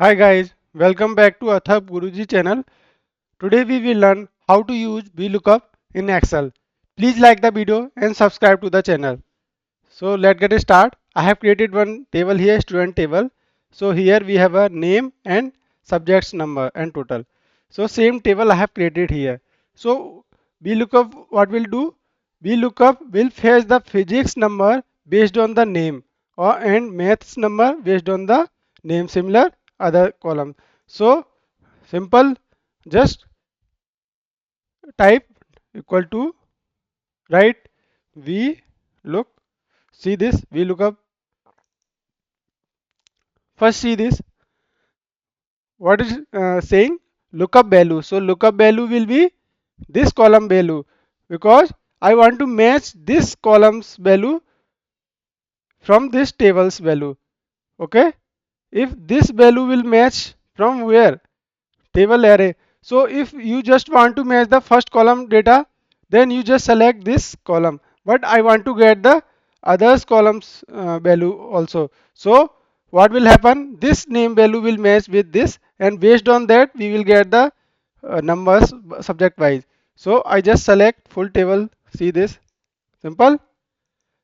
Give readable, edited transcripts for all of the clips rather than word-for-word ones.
Hi guys, welcome back to Atharv Guruji channel. Today we will learn how to use Vlookup in Excel. Please like the video and subscribe to the channel. So let's get start. I have created one table here, student table. So here we have a name and subject's number and total. So same table I have created here. So Vlookup what will do? Vlookup will fetch the physics number based on the name or and maths number based on the name similar other column. So simple, just type equal to write v look see this v lookup. First see this what is saying lookup value. So lookup value will be this column value because I want to match this column's value from this table's value. Okay, if this value will match from where table array. So if you just want to match the first column data, then you just select this column. But I want to get the others columns value also. So what will happen? This name value will match with this, and based on that we will get the numbers subject wise. So I just select full table. See this simple,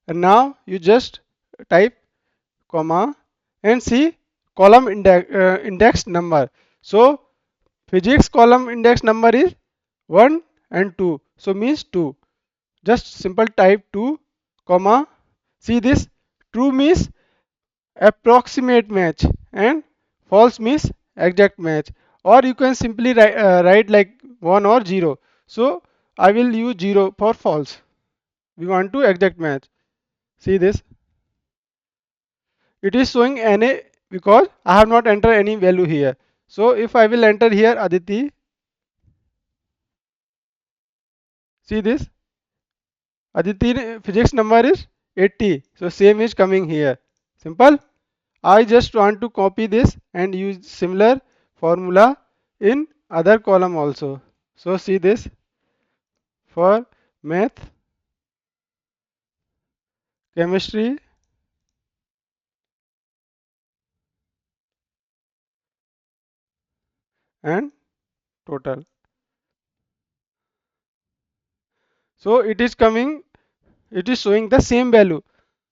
and now you just type comma and see column index number. So physics column index number is 1 and 2. So means 2. Just simple type 2 comma. See this true means approximate match and false means exact match. Or you can simply write like 1 or 0. So I will use 0 for false. We want to exact match. See this. It is showing NA because I have not entered any value here. So if I will enter here Aditi, see this Aditi physics number is 80. So same is coming here. Simple. I just want to copy this and use similar formula in other column also. So see this for math, chemistry and total. So it is coming, it is showing the same value.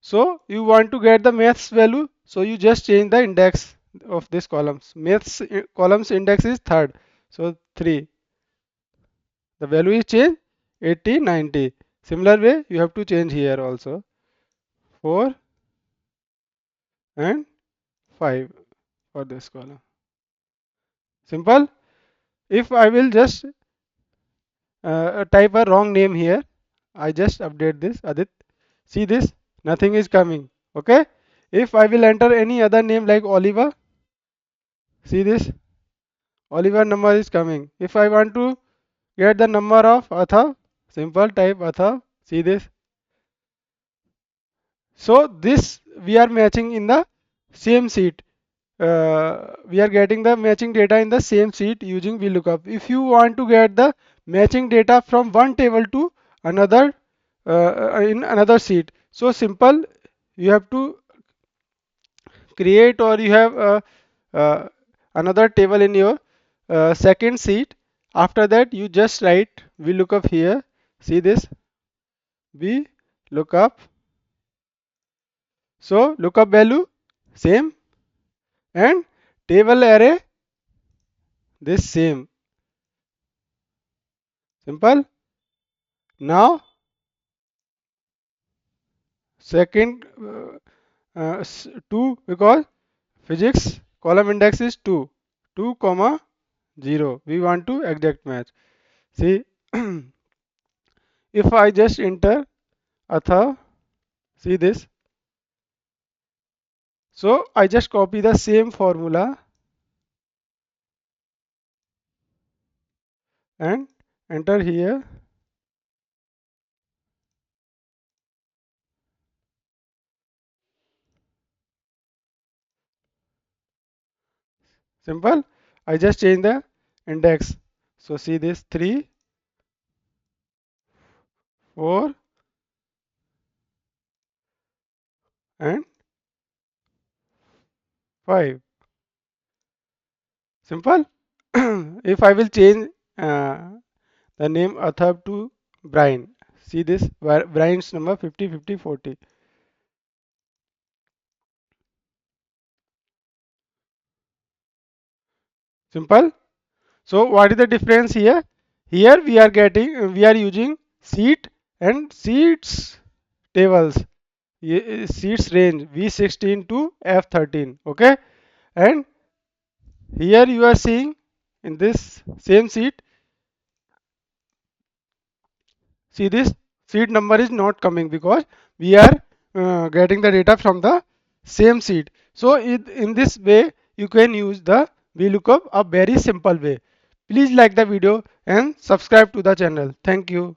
So you want to get the maths value. So you just change the index of this columns. Maths columns index is third. So 3. The value is changed 80, 90. Similar way you have to change here also 4 and 5 for this column. Simple. If I will just type a wrong name here, I just update this Adit. See this, nothing is coming. Okay. If I will enter any other name like Oliver, see this, Oliver number is coming. If I want to get the number of Atharv, simple type Atharv. See this. So this we are matching in the same sheet. We are getting the matching data in the same sheet using VLOOKUP. If you want to get the matching data from one table to another in another sheet, so simple. You have to create or you have uh, another table in your second sheet. After that, you just write VLOOKUP here. See this VLOOKUP. So lookup value same and table array this same. Simple. Now second 2 because physics column index is 2 2 comma 0 we want to exact match. See if I just enter Atha, see this, so I just copy the same formula and enter here. Simple. I just change the index. So see this 3 4 and 5. Simple. If I will change the name Atharv to Brian, see this, Brian's number 50, 50, 40. Simple. So what is the difference here? Here we are using seat and seats tables, seats range V16 to F13. Okay, and here you are seeing in this same seat, see this seat number is not coming because we are getting the data from the same seat. So in this way you can use the VLOOKUP a very simple way. Please like the video and subscribe to the channel. Thank you.